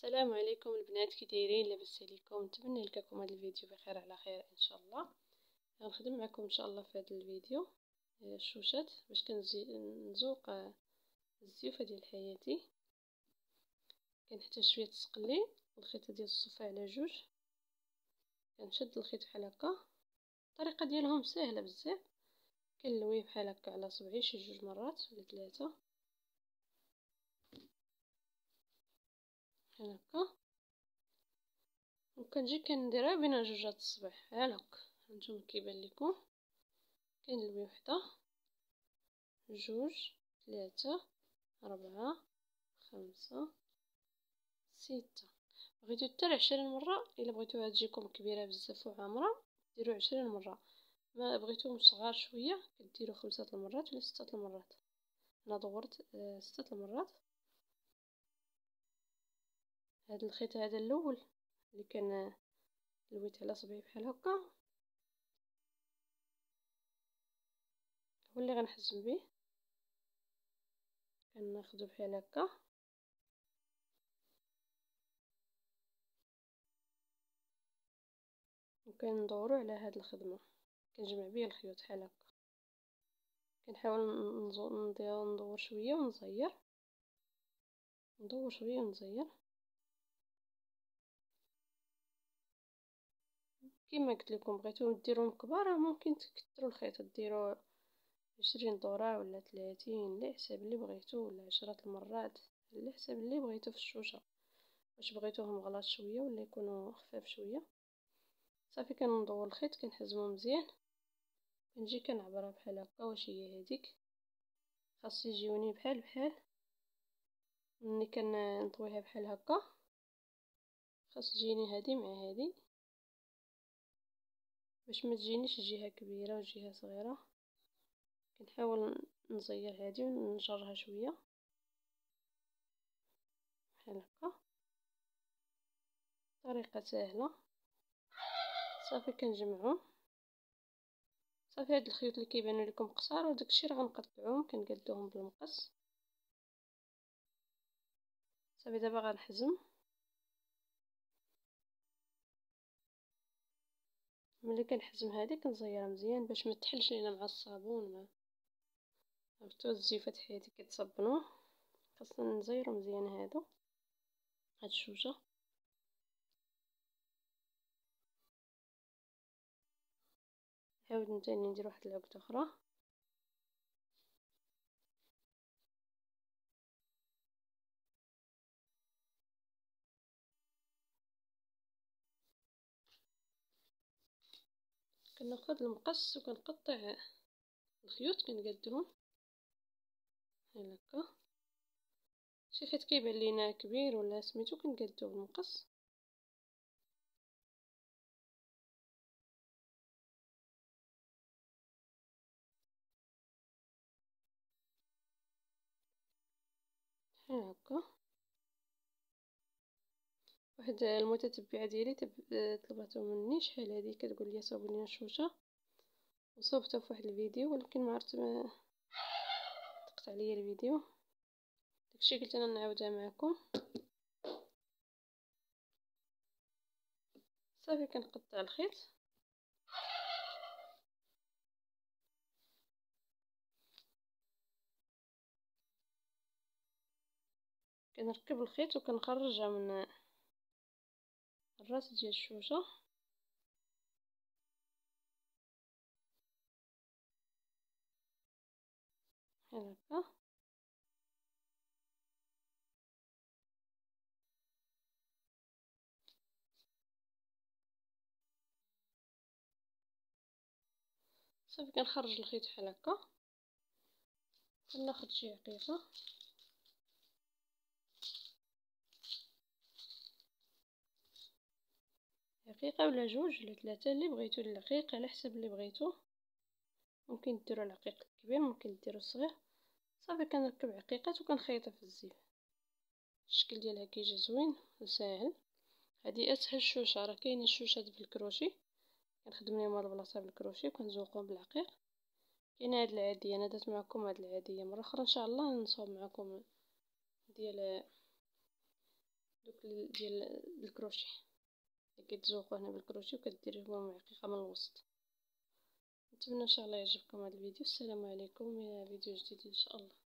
السلام عليكم البنات، كي دايرين؟ لاباس عليكم؟ نتمنى يلقاكم هذا الفيديو بخير على خير ان شاء الله. غنخدم معكم ان شاء الله في هذا الفيديو الشوشات باش كنزوق الزيوفه ديال حياتي. كنحتاج شويه السقلي والخيط ديال الصفه على جوج. كنشد الخيط بحال هكا. الطريقه ديالهم سهله بزاف. كنلويه بحال هكا على صبعي شي جوج مرات ولا ثلاثه بحال هكا، وكنجي كنديرها بين جوج الصبع بحال هكا. هانتوما كيبان لكم كنلوي وحده جوج ثلاثة ربعة خمسة ستة. بغيتو حتى 20 مرة. الا بغيتوها تجيكم كبيرة بزاف وعامرة ديروا 20 مرة، ما بغيتوهم صغار شوية كديروا 5 المرات ولا 6 المرات. انا دورت 6 المرات. هذا الخيط هذا الاول اللي كان لويت على صبعي بحال هكا هو اللي غنحزم به. كناخذو بحال هكا وكندورو على هاد الخدمه. كنجمع بيه الخيوط بحال هكا. كنحاول ندور شويه ونزير، ندور شويه ونزير كما قلت لكم. بغيتو ديروهم كبار ممكن تكثروا الخيط، ديروا 20 دوره ولا 30 على حساب اللي بغيتو، ولا 10 المرات على حساب اللي بغيتو في الشوشه. واش بغيتوهم غلاط شويه ولا يكونوا خفاف شويه. صافي كندور الخيط كنحزمو مزيان. كنجي كنعبرها بحال هكا. واش هي هذيك؟ خاص يجيوني بحال ملي كنطويها بحال هكا. خاص تجيني هذه مع هذه باش ما تجينيش جهه كبيره وجهه صغيره. كنحاول نزير هذه ونجرها شويه بحال هكا. طريقه سهله. صافي كنجمعهم. صافي هاد الخيوط اللي كيبانوا لكم قصار وداكشي راه غنقطعوهم كنقادوهم بالمقص. صافي دابا غنحزم. ملي كنحزم هذه كنزيرها مزيان باش ما تحلش لينا مع الصابون. ما عرفتوا الزيوفات حياتي كتصبنوا، خاصنا نزيرو مزيان هاد الشوجه. نحاول ثاني ندير واحد العقده اخرى. كناخذ المقص وكنقطع الخيوط كنقادهم بحال هكا. شي خيط كيبان لينا كبير ولا سميتو كنقادوه بالمقص. بحال هكا. واحد المتتبعه ديالي طلبته مني شحال هادي، كتقول لي صاوبي لينا الشوشه، وصوبتها في واحد الفيديو ولكن ما عرفت ما تقطع ليا الفيديو. داكشي قلت انا نعاودها معكم. صافي كنقطع الخيط. كنركب الخيط وكنخرجها من الراس ديال الشوشه بحال هكا. صافي كنخرج الخيط بحال هكا. كناخذ شي عقيقه ولا جوج ولا ثلاثه اللي بغيتو العقيق على حسب اللي بغيتو. ممكن ديروا العقيق الكبير ممكن ديروا الصغير. صافي كنركب عقيقات وكنخيطها في الزيف. الشكل ديالها كيجي زوين وساهل. هذه اسهل شوشه. راه كاينه الشوشات بالكروشي كنخدم لهم هاد البلاصه بالكروشي وكنزوقهم بالعقيق. كاينه هاد العاديه. انا درت معكم هاد العاديه. مره اخرى ان شاء الله نصاوب معكم ديال دوك ديال الكروشيه كيتزوقوا هنا بالكروشيه وكديروهم عقيقه من الوسط. نتمنى ان شاء الله يعجبكم هذا الفيديو. السلام عليكم، الى فيديو جديد ان شاء الله.